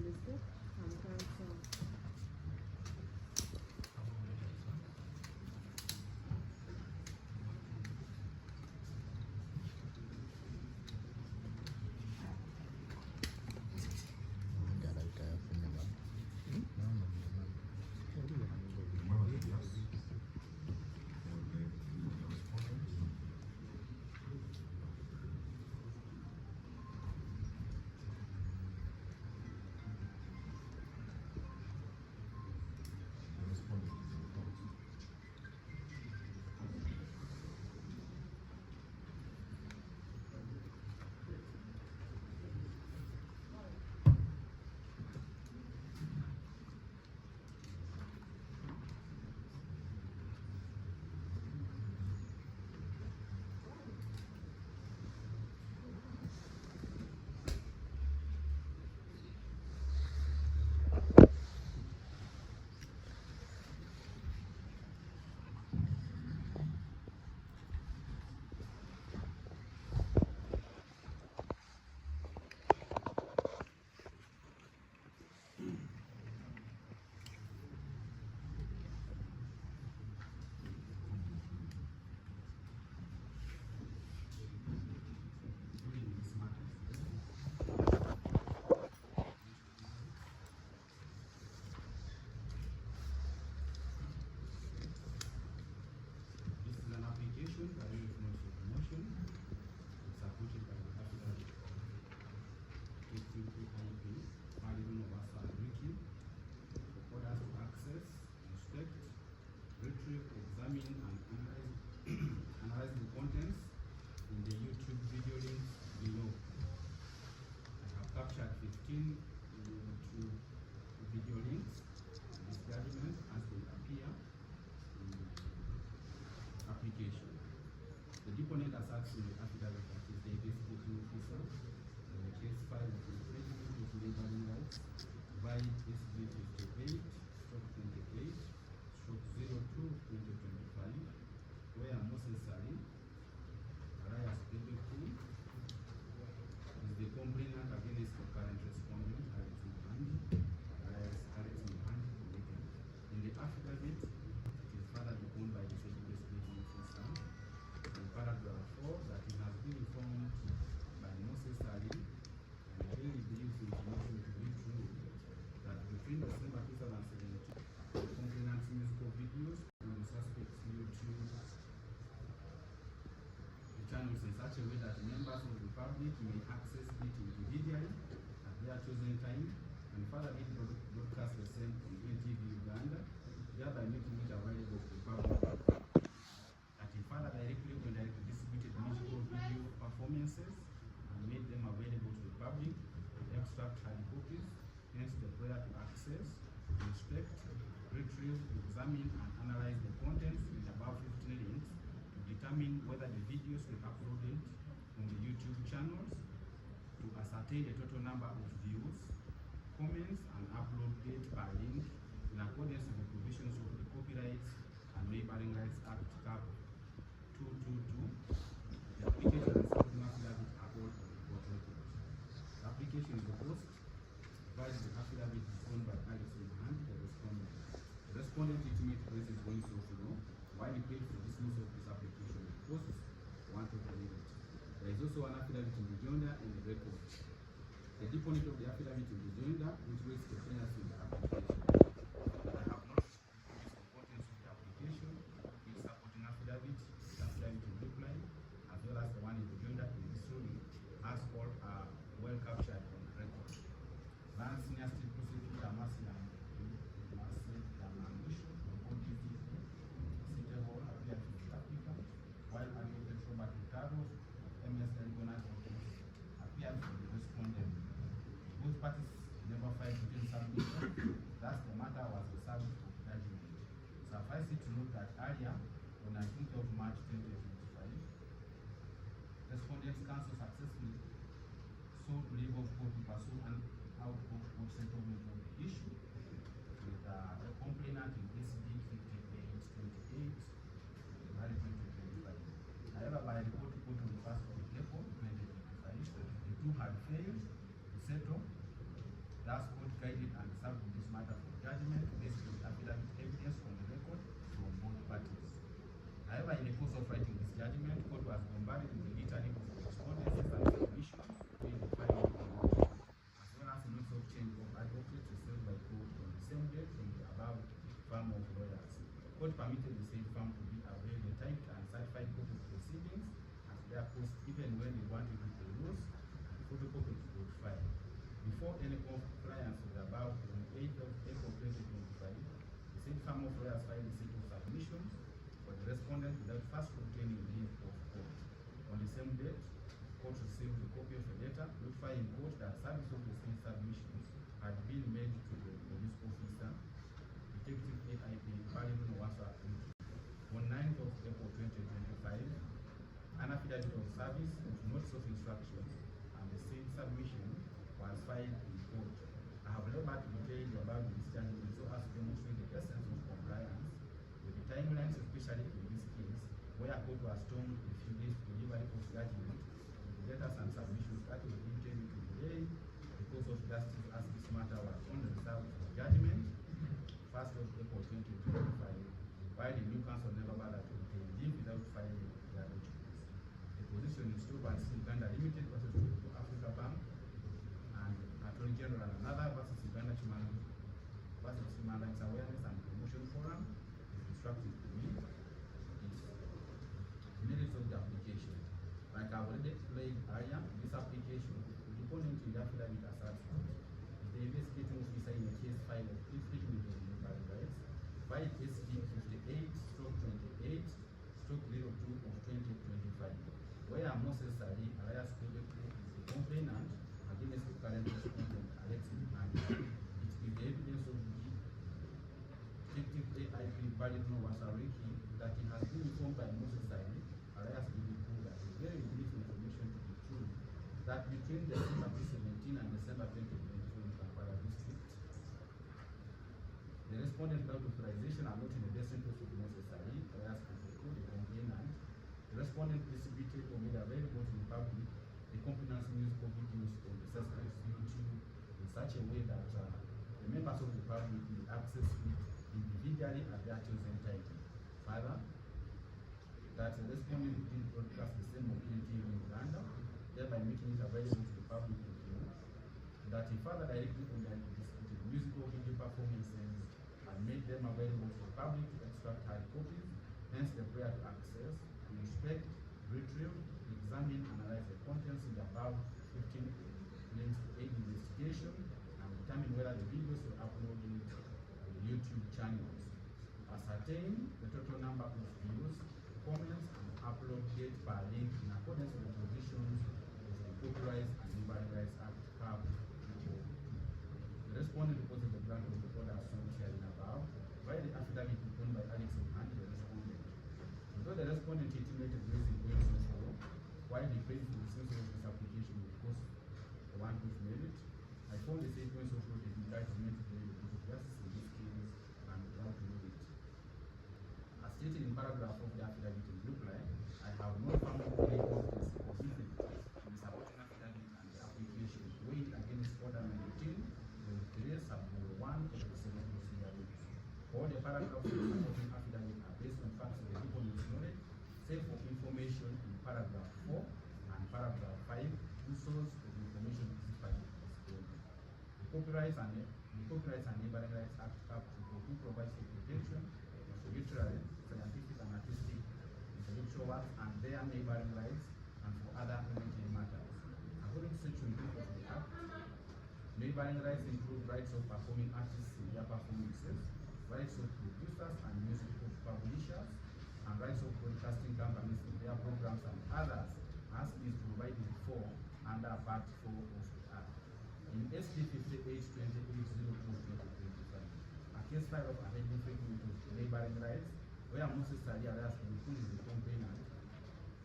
respect and counsel. Examine and analyze the contents in the YouTube video links below. I have captured 15 YouTube video links in this document as they appear in the application. The deponent asserts in the affidavit that is the investigating officer in the case file of infringement of laboring rights by SB 58/28/02/2025, where necessary, alias Bebe is the complainant against the current respondent, Muhangi, alias Muhangi. In the affidavit, it is further deponed by the investigating officer in paragraph 4 that he has been informed by necessary and really believes the information to be true that between December 2017, the complainant's musical videos on the suspect's YouTube channels in such a way that members of the public may access it individually at their chosen time, and further it broadcast the same on NTV Uganda, thereby making it available to the public. That he further directly or indirectly distributed musical video performances and made them available to the public. The extract hard copies, hence the prayer to access, inspect, retrieve, examine, and analyze the contents in the above 15 links to determine whether the videos were uploaded on the YouTube channels, to ascertain the total number of views, comments, and upload date per link in accordance with the provisions of the Copyrights and Neighboring Rights Act Cap 222. The application and supporting affidavit are all on the court record. The application is the post, provides the affidavit is owned by Alex Muhangi, the respondent. The respondent intimate place is going to know why he paid for dismissal of this application because wanted to leave it. There is also an affidavit in the joinder and the record. The deponent of the affidavit in the joinder, which raised the fairness in the application. I have not reproduced the contents of the application, its supporting affidavit, the affidavit in reply, as well as the one in the joinder in this ruling, as all are well captured on the record. Lance Senior State Prosecutor Mercy appeared in South Africa, while Advocate Robert Ricardo of MS Elgonat appeared for the respondent. Both parties never filed written submission, thus the matter was reserved for judgment. Suffice it to note that earlier, on 19th of March 2025, Respondent's counsel successfully sought leave of court to pursue an out-of-court settlement of the issue with a complainant in SB 58/28/2025. However, by report on the 1st of April 2025, the two had failed to settle. Thus, court course of writing this judgment, court was bombarded with the litany of correspondences and submissions to the final conclusion, as well as a notice of change of advocates received by court on the same day from the above firm of lawyers. Court permitted the said firm to be availed a typed and certified copy of proceedings at their cost, even when they wanted to peruse and photocopy to court file. Before any compliance with the above, on 8th of April 2025, the said firm of lawyers filed a set of submissions for the respondent without first obtaining leave of court. On the same date, court received a copy of a letter notifying court that service of the same submissions had been made to the police officer, Detective AIP Balimu Wasa. On 9th of April 2025, an affidavit of service with notes of instructions and the said submission was filed in court. I have labored to detail the above discharge so as to demonstrate the essence of compliance with the timelines, especially in this case, where court was told a few days to delivery of judgment with the letters and submissions that were intended to delay because of justice, as this matter was on the reserve for judgment 1st of April 2025, while the new council never bothered to obtain leave without filing their documents. The position is still by Uganda Limited versus Africa Bank and Attorney General and another versus Uganda Human Rights Awareness and Promotion Forum is instructed to me the merits of the application. Like I already explained earlier, this application, the deponent in the affidavit asserts that the investigating officer in a case file of infringement of human rights, file SC 58/28/02 of 2025, where Moses Sali, alias Bebe, is the complainant against the current respondent, Alexis Muhangi. It is the evidence of the Detective AIP Balimu Wasariki that he has been informed by Moses Sali, alias Bebe, that is very brief information to be true, that between December 2017 and December 2022 in Kampala district, the respondent without authorization are not in the best interest of Moses Sali, alias Bebe, the complainant. The respondent distributed or made available to the public the complainant's musical videos on the suspect's YouTube in such a way that the members of the public may access it individually at their chosen time. Further, that the respondent did broadcast the same on TV in Uganda, thereby making it available to the public to view. That he further directly distributed musical video performances and made them available to the public to extract hard copies, hence the prayer to access, to inspect, retrieve, examine, analyze the contents in the above 15 links to aid investigation and determine whether the videos were uploaded to the YouTube channels. To ascertain the total number of views, comments, and upload date per link in accordance with the provisions of the Copyright and Neighboring Rights Act Cap. The respondent reported the grant of the order shown here in above, while the affidavit proposed by Alex Muhangi, the respondent. Although the respondent intimated raising points of law, while he paid for the censor of this application because the one who's made it, I found the same points of law to be judgment because of justice in this case and without doing it. As stated in paragraph of the affidavit in reply, I have no found any evidence or difference in the supporting affidavit and the application weighed against order 19, with 3 sub 1 of the civil procedure rules. All the paragraphs of the supporting affidavit are based on facts of the deponent's knowledge, save for information in paragraph 4 and paragraph 5, whose source of information is disclosed. The Copyright and Neighboring Rights Act Cap 242 provides for protection of literary, scientific, and artistic intellectual works and their neighboring rights, and for other related matters. According to Section 2 of the Act, neighboring rights include rights of performing artists in their performances, rights of producers and music publishers, and rights of broadcasting companies in their programs and others, as is provided for under Part 4 of the Act. In SB 58/28/02/2025, a case file of alleged infringement of neighboring rights, where Moses Sali, alias Bebe, is the complainant,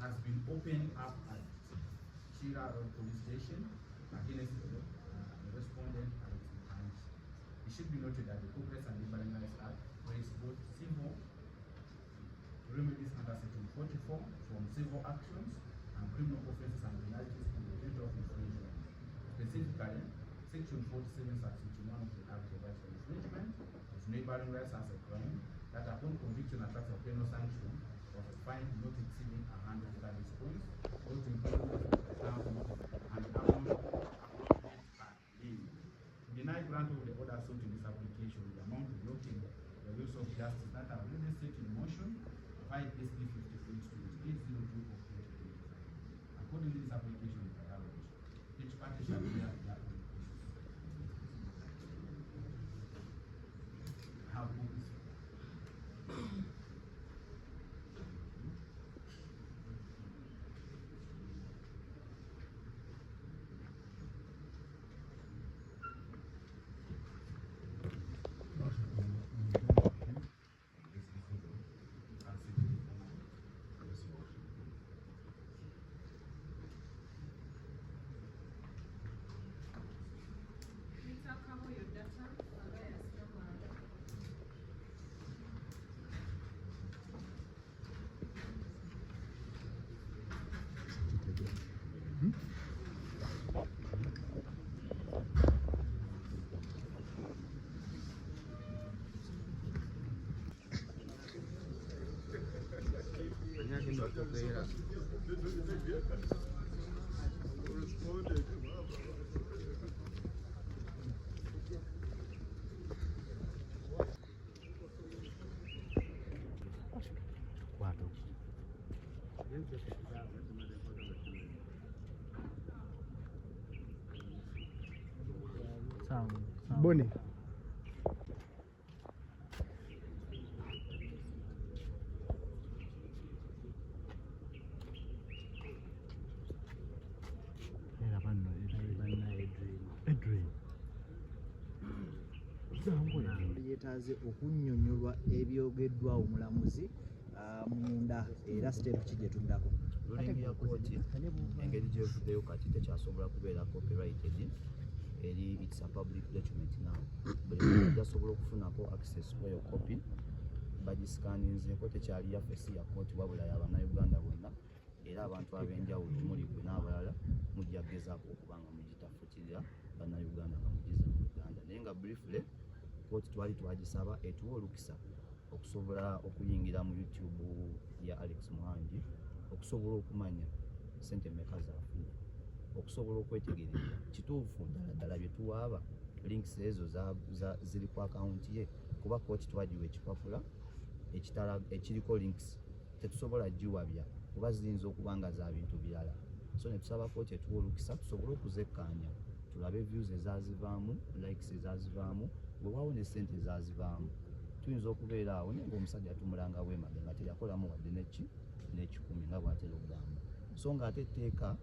has been opened up at Chira Road Police Station against the respondent, Alex Muhangi. It should be noted that the Copyright and Neighboring Rights Act creates both civil remedies under Section 44 from civil actions and criminal offences and penalties in the event of infringement. Specifically, Section 47 subsection 1 of the Act provides for infringement of neighboring rights as a crime that upon conviction attracts a penal sanction or of a fine not exceeding 100 service points, or to implement the term and amount date per lien. To deny grant of the order sought in this application, the amount blocking the wheels of justice that are already set in motion, 5 SP 58/802 of 2025. Accordingly, this application is allowed. Each party shall bear their own costs. Have copies. Bonnie. Yeetaaze okunnyonnyolwa ebyogeddwa omulamuzi munda era siteepu ki gye tuddako. Ruling ya kooti engeri gyevuddeyo kati tekyasobola kubeera copyrighted eri it's a public document now. Buli muntu ajjasobola okufunako access kweyo copy bagisikaninzeeko tekyali yafesi ya kooti wabula y'abannayuganda bonna era abantu ab'enjawulo muli gwe n'abalala mujja kugezaako okuba nga mugitafukirira bannayuganda nga mugiza mu Uganda. Naye nga briefly kooti twali twagisaba etuwa olukisa okusobola okuyingira mu YouTube ya Alex Muhangi okusobola okumanya sente mmeka zaafuna, okusobola okwetegereza kituufu ddala bye tuwaaba links ezo ziri ku akawunti ye, kuba kooti twagiwa ekipapula ekiriko links tetusobola giwabya kuba ziyinza okuba nga za bintu birala. So ne tusaba kooti etuwa olukisa tusobole okuzekkaanya tulabe views ezazivaamu, likes ezazivaamu, bwewaawo ne sente ezazivaamu. Tuyinza okubeera awo naye ng'omusajja tumulanga bwemage nga teryakolamu wadde n'ekikumi nga bw'atera okugamba. So ng'ate etteeka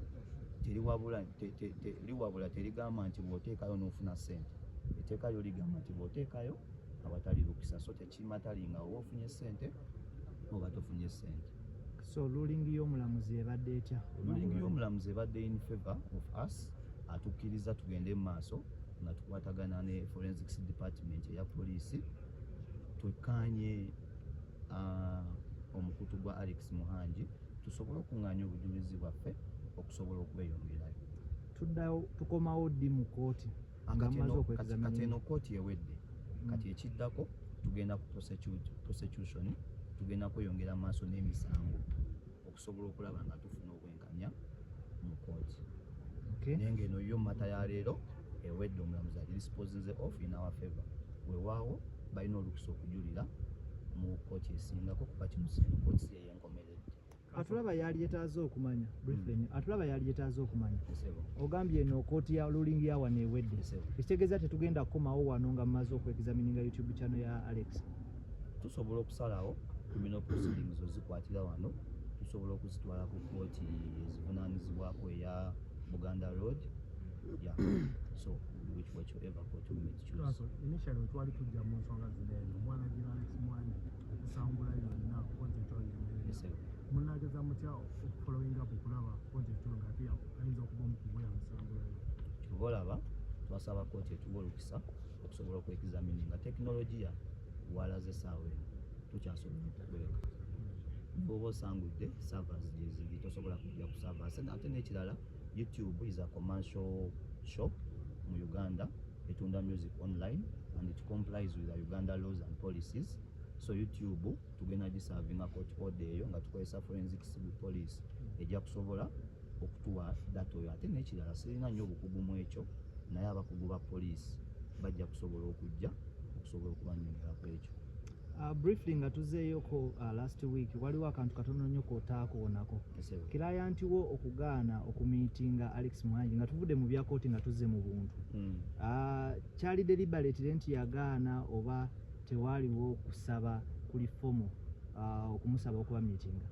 liwabula terigamba nti bw'oteekayo n'ofuna ssente. Etteeka lyo ligamba nti bw'oteekayo awatali lukisa, so tekimatali nga oba ofunye ssente oba tofunye ssente. So ruling y'omulamuzi ebadde etya? Ruling y'omulamuzi ebadde in favor of us, atukkiriza tugende mu maaso nga tukwatagana ne forensics department eya poliisi twekkaanye omukutu gwa Alex Muhangi tusobole okuŋŋaanya obujulizi bwaffe okusobola okweyongerayo. Tuddayo tukomawo ddi mu kooti kati eno kooti ewedde kati ekiddako tugenda ku prosecution tugenda kweyongera maaso n'emisango okusobola okulaba nga tufuna obwenkanya mu kooti. Naye ng'eno yo mata ya leero ewedde omulamuzi agidisposinze off in our favor. Weewaawo balina olukusa okujulira mu kooti esingako kuba kino kooti si eyenkomeredde. Atulaba yali yeetaaze okumanya atulaba yali yeetaaze okumanya ogambye eno kooti ya ruling ya wano ewedde ekitegeeza tetugenda kukomawo wano nga mumaze okwegizamininga YouTube channel ya Alex. Tusobola okusalawo criminal proceedings ozikwatira wano tusobola okuzitwala ku kooti ezivunaanyizibwako eya Buganda Road. So whichever court we may choose. Initially twali tujja mu nsonga zino omwana gira Alex Muhangi okusangula yonna kooti etonda munageza mutya following up okulaba kooti etonda ate ayinza okuba omukugu ya musangula kyova olaba twasaba kooti etuwa olukisa okusobola okwekizamininga tekinologiya walaze essaawa eno tukyasobola okukweka bw'oba osangudde servers gyeziri tosobola kujja ku servers. Ate n'ekirala YouTube is a commercial shop mu Uganda etunda music online and it complies with the Uganda laws and policies. so YouTube tugenda gisavinga court order eyo nga tukozesa forensics police ejja kusobola okutuwa data oyo. Ate n'ekirala sirina nnyo obukugu mu ekyo, naye abakugu ba police bajja kusobola okujja okusobola okubanyongerako ekyo. Briefly nga tuzeeyoko last week waliwo akantu katono nnyo kootaakowonako. Client wo okugaana okumiitinga Alex Muhangi nga tuvudde mu bya kooti nga tuzze mu buntu. Kyali deliberate nti yagaana oba tewaaliwo kusaba kuli fomo okumusaba okuba miitinga?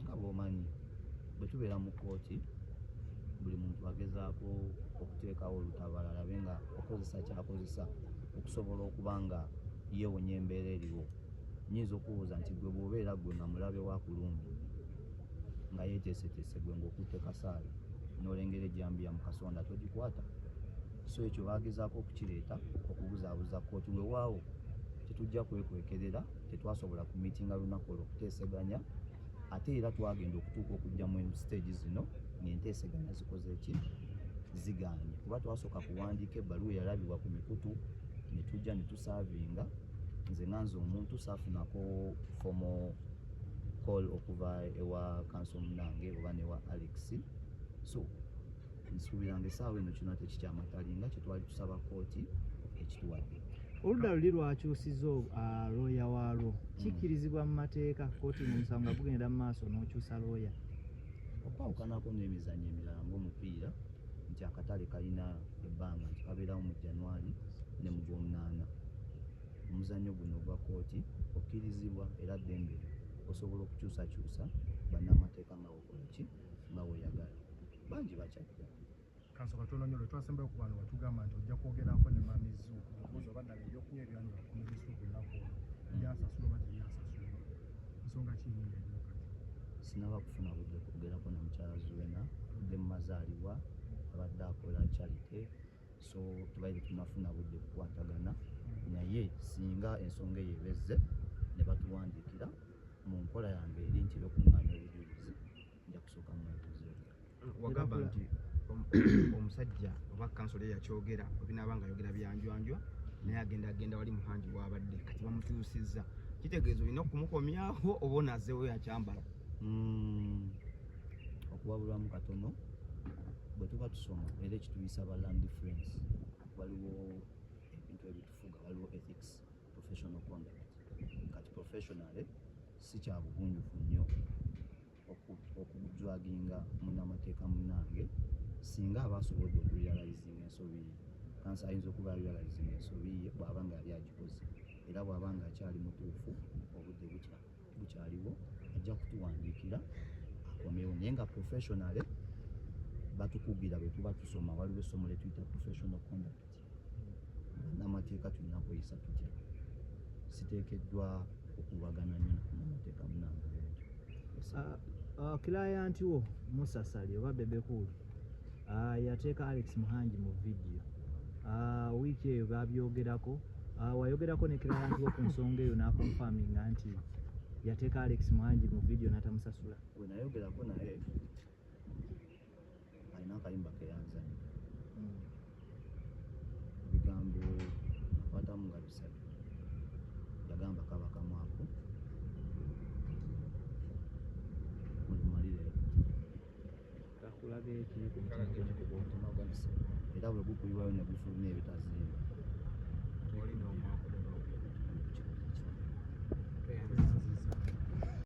Nga bw'omanyi bwe tubeera mu kooti buli muntu agezaako okuteekawo olutabala alabe nga okozesa kyakozesa okusobola okuba nga yeewonya embeera eriwo. Nnyinza okubuuza nti gwe bw'obeera gwe nga mulabe wa kulumbi nga yeeteeseteese gwe ng'okutte kasaala n'olengera ejjambiya mu kasonda togikwata. So ekyo baagezaako okukireeta okubuzaabuza kooti. Weewaawo tetujja kwekwekerera, tetwasobola kumiitinga lunaku olwo okuteeseganya, ate era twagenda okutuuka okujja mu stage zino ng'enteeseganya zikoze ki? Zigaanye. Kuba twasooka kuwandiika ebbaluwa eyalabibwa ku mikutu ne tujja ne tusaavinga. Nze nganze omuntu saafunako formal call okuva ewa kanso munange oba newa Alex. So nsuubiranga essaawa eno kino tekikyamatali nga kye twali tusaba kooti ekituwadde. Oludda luli lwakyusiza looya waalwo kikkirizibwa mu mateeka kooti n'omusango nga gugenda mu maaso n'okyusa looya? Okwawukanako n'emizannyo emirala ng'omupiira nti akatale kalina ebbanga nti kabeerawo mu January ne mu Gwomnaana. Omuzannyo guno ogwa kooti okkirizibwa era ddembe osobola okukyusakyusa bannamateeka nga wekola ki nga weeyagala. Bangi bakyajja. Kanso katono nnyo lwe twasembayo ku bantu batugamba nti ojja kwogerako ne mamizu okubuuza oba ddala ebyokunywa ebyanywa ku mizisu ku lunaku olwo byasasula oba tebyasasula. Nsonga ki nnyo nnyo kati? Sinaba kufuna budde kwogerako na mukyala Zuena tudde mu mazaalibwa abadde akola charity, so tubaire tunafuna budde kukwatagana, naye singa ensonga eyo ebezze ne batuwandiikira mu nkola yange eri nti okuŋŋaanya obujulizi nja kusooka mwebuuzeeko. Wagamba nti omusajja oba kansolo yakyogera obinaaba nga yogera byanjwanjwa naye agenda wali Muhangi w'abadde kati bamukyusizza, kitegeeza olina okumukomyawo oba onazzeewo yakyambala? Okuwabulwamu katono bwe tuba tusoma era ekituyisa ba land friends waliwo ebintu ebitufuga, waliwo ethics, professional conduct. Kati professionally si kya bugunjufu nnyo okujwaginga munnamateeka munnange singa aba asobodde okurealizinga ensobi ye. Kansa ayinza okuba realizinga ensobi ye bw'aba nga yali agikoze, era bw'aba nga akyali mutuufu obudde bukyaliwo ajja kutuwandiikira akomewo. Naye nga professionally batukugira bwe tuba tusoma waliwo essomo lye tuyita professional conduct. Bannamateeka tulina kweyisa tutya? Siteekeddwa okubagana nnyo n'amateeka munnange bwentyo. Client wo Musa Sali oba Bebe yateeka Alex Muhangi mu vidiyo. Wiiki eyo babyogerako. Wayogerako ne client wo ku nsonga eyo n'akonfaminga nti yateeka Alex Muhangi mu vidiyo n'atamusasula? Bwe nayogerako naye alina akayimba ke yanzannya. Ebigambo akwatamu nga bisatu. Yagamba kaba kamwaku kakulaga eki ku mutima era bwe gukuyibwayo ne gufuluma ebitazimba. Olina omwaku